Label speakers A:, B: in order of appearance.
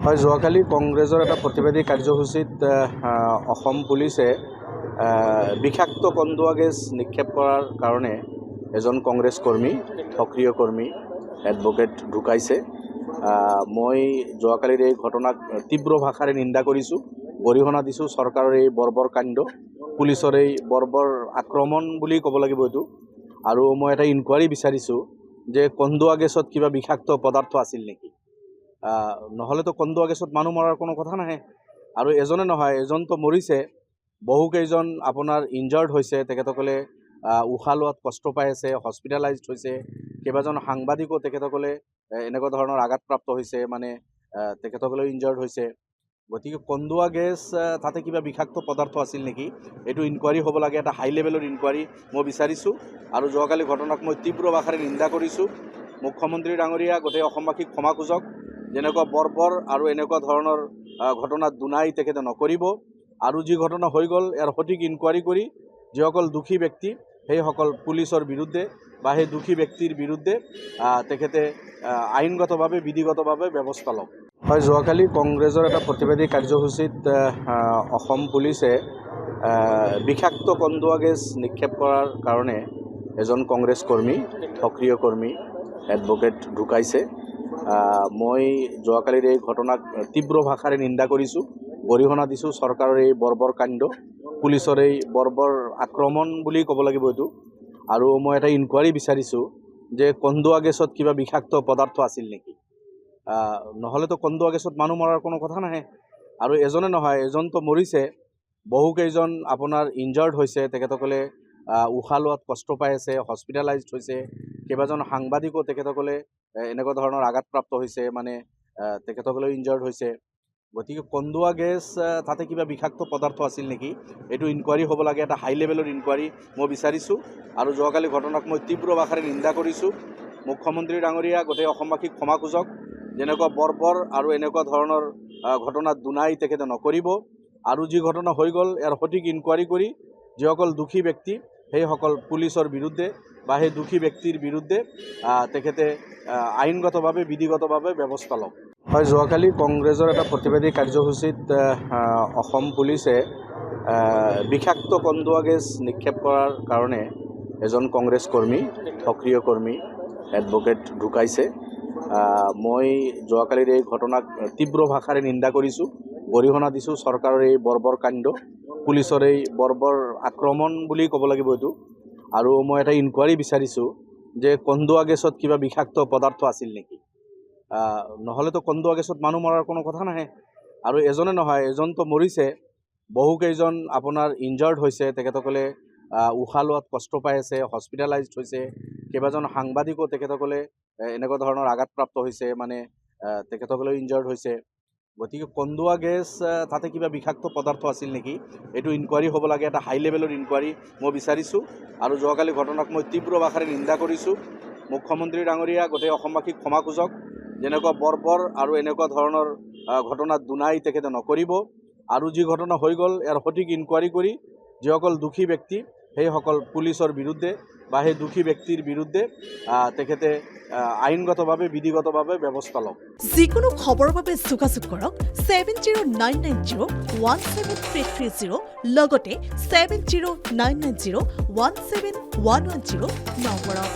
A: হয়, যোৱাকালি কংগ্ৰেছৰ এটা প্ৰতিবাদী কাৰ্যসূচীত অসম পুলিচে বিষাক্ত কন্দুৱা গেছ নিক্ষেপ কৰাৰ কাৰণে এজন কংগ্ৰেছ কৰ্মী, সক্ৰিয় কৰ্মী এডভোকেট ঢুকাইছে। মই যোৱাকালিৰ এই ঘটনাক তীব্ৰ ভাষাৰে নিন্দা কৰিছোঁ, গৰিহণা দিছোঁ চৰকাৰৰ এই বৰ্বৰ কাণ্ড, পুলিচৰ এই বৰ্বৰ আক্ৰমণ বুলি ক'ব লাগিব এইটো। আৰু মই এটা ইনকুৱাৰী বিচাৰিছোঁ যে কন্দুৱা গেছত কিবা বিষাক্ত পদাৰ্থ আছিল নেকি। নহ'লেতো কন্দুৱা গেছত মানুহ মৰাৰ কোনো কথা নাহে। আৰু এজনে নহয়, এজনতো মৰিছে, বহুকেইজন আপোনাৰ ইনজাৰ্ড হৈছে, তেখেতসকলে উশাহ লোৱাত কষ্ট পাই আছে, হস্পিটেলাইজড হৈছে, কেইবাজন সাংবাদিকো তেখেতসকলে এনেকুৱা ধৰণৰ আঘাতপ্ৰাপ্ত হৈছে, মানে তেখেতসকলেও ইনজাৰ্ড হৈছে। গতিকে কন্দুৱা গেছ তাতে কিবা বিষাক্ত পদাৰ্থ আছিল নেকি, এইটো ইনকুৱাৰী হ'ব লাগে, এটা হাই লেভেলৰ ইনকুৱাৰী মই বিচাৰিছোঁ। আৰু যোৱাকালি ঘটনাক মই তীব্ৰ ভাষাৰে নিন্দা কৰিছোঁ। মুখ্যমন্ত্ৰী ডাঙৰীয়া গোটেই অসমবাসীক ক্ষমা খোজক, যেনেকুৱা বৰ্বৰ আৰু এনেকুৱা ধৰণৰ ঘটনাত দুনাই তেখেতে নকৰিব। আৰু যি ঘটনা হৈ গ'ল ইয়াৰ সঠিক ইনকুৱাৰী কৰি যিসকল দোষী ব্যক্তি সেইসকল পুলিচৰ বিৰুদ্ধে বা সেই দোষী ব্যক্তিৰ বিৰুদ্ধে তেখেতে আইনগতভাৱে বিধিগতভাৱে ব্যৱস্থা লওক। হয়, যোৱাকালি কংগ্ৰেছৰ এটা প্ৰতিবাদী কাৰ্যসূচীত অসম পুলিচে বিষাক্ত কন্দুৱা গেছ নিক্ষেপ কৰাৰ কাৰণে এজন কংগ্ৰেছ কৰ্মী, সক্ৰিয় কৰ্মী এডভোকেট ঢুকাইছে। মই যোৱাকালিৰ এই ঘটনাক তীব্ৰ ভাষাৰে নিন্দা কৰিছোঁ, গৰিহণা দিছোঁ চৰকাৰৰ এই বৰ্বৰ কাণ্ড, পুলিচৰ এই বৰ্বৰ আক্ৰমণ বুলি ক'ব লাগিব এইটো। আৰু মই এটা ইনকুৱাৰী বিচাৰিছোঁ যে কন্দুৱা গেছত কিবা বিষাক্ত পদাৰ্থ আছিল নেকি। নহ'লেতো কন্দুৱা গেছত মানুহ মৰাৰ কোনো কথা নাহে। আৰু এজনে নহয়, এজনতো মৰিছে, বহুকেইজন আপোনাৰ ইনজাৰ্ড হৈছে, তেখেতসকলে উশাহ লোৱাত কষ্ট পাই আছে, হস্পিটেলাইজড হৈছে, কেইবাজন সাংবাদিকো তেখেতসকলে এনেকুৱা ধৰণৰ আঘাতপ্ৰাপ্ত হৈছে, মানে তেখেতসকলেও ইনজাৰ্ড হৈছে। গতিকে কন্দুৱা গেছ তাতে কিবা বিষাক্ত পদাৰ্থ আছিল নেকি, এইটো ইনকুৱাৰী হ'ব লাগে, এটা হাই লেভেলৰ ইনকুৱাৰী মই বিচাৰিছোঁ। আৰু যোৱাকালি ঘটনাক মই তীব্ৰ ভাষাৰে নিন্দা কৰিছোঁ। মুখ্যমন্ত্ৰী ডাঙৰীয়া গোটেই অসমবাসীক ক্ষমা খোজক, যেনেকুৱা বৰ্বৰ আৰু এনেকুৱা ধৰণৰ ঘটনাত দুনাই তেখেতে নকৰিব। আৰু যি ঘটনা হৈ গ'ল ইয়াৰ সঠিক ইনকুৱাৰী কৰি যিসকল দোষী ব্যক্তি সেইসকল পুলিচৰ বিৰুদ্ধে বা সেই দোষী ব্যক্তিৰ বিৰুদ্ধে তেখেতে আইনগতভাৱে বিধিগতভাৱে ব্যৱস্থা লওক। হয়, যোৱাকালি কংগ্ৰেছৰ এটা প্ৰতিবাদী কাৰ্যসূচীত অসম পুলিচে বিষাক্ত কন্দুৱা গেছ নিক্ষেপ কৰাৰ কাৰণে এজন কংগ্ৰেছ কৰ্মী, সক্ৰিয় কৰ্মী এডভোকেট ঢুকাইছে। মই যোৱাকালিৰ এই ঘটনাক তীব্ৰ ভাষাৰে নিন্দা কৰিছোঁ, গৰিহণা দিছোঁ চৰকাৰৰ এই বৰ্বৰ কাণ্ড, পুলিচৰ এই বৰ্বৰ আক্ৰমণ বুলি ক'ব লাগিব এইটো। আৰু মই এটা ইনকুৱাৰী বিচাৰিছোঁ যে কন্দুৱা গেছত কিবা বিষাক্ত পদাৰ্থ আছিল নেকি। নহ'লেতো কন্দুৱা গেছত মানুহ মৰাৰ কোনো কথা নাহে। আৰু এজনে নহয়, এজনতো মৰিছে, বহুকেইজন আপোনাৰ ইনজাৰ্ড হৈছে, তেখেতসকলে উশাহ লোৱাত কষ্ট পাই আছে, হস্পিটেলাইজড হৈছে, কেইবাজন সাংবাদিকো তেখেতসকলে এনেকুৱা ধৰণৰ আঘাতপ্ৰাপ্ত হৈছে, মানে তেখেতসকলেও ইনজাৰ্ড হৈছে। গতিকে কন্দুৱা গেছ তাতে কিবা বিষাক্ত পদাৰ্থ আছিল নেকি, এইটো ইনকুৱাৰী হ'ব লাগে, এটা হাই লেভেলৰ ইনকুৱাৰী মই বিচাৰিছোঁ। আৰু যোৱাকালি ঘটনাক মই তীব্ৰ ভাষাৰে নিন্দা কৰিছোঁ। মুখ্যমন্ত্ৰী ডাঙৰীয়া গোটেই অসমবাসীক ক্ষমা খোজক, যেনেকুৱা বৰ্বৰ আৰু এনেকুৱা ধৰণৰ ঘটনাত দুনাই তেখেতে নকৰিব। আৰু যি ঘটনা হৈ গ'ল ইয়াৰ সঠিক ইনকুৱাৰী কৰি যিসকল দোষী ব্যক্তি সেইসকল পুলিচৰ বিৰুদ্ধে বা সেই দোষী ব্যক্তিৰ বিৰুদ্ধে তেখেতে আইনগতভাৱে বিধিগতভাৱে ব্যৱস্থা লওক।
B: যিকোনো খবৰৰ বাবে যোগাযোগ কৰক 7099017330 লগতে 7099017110 নম্বৰত।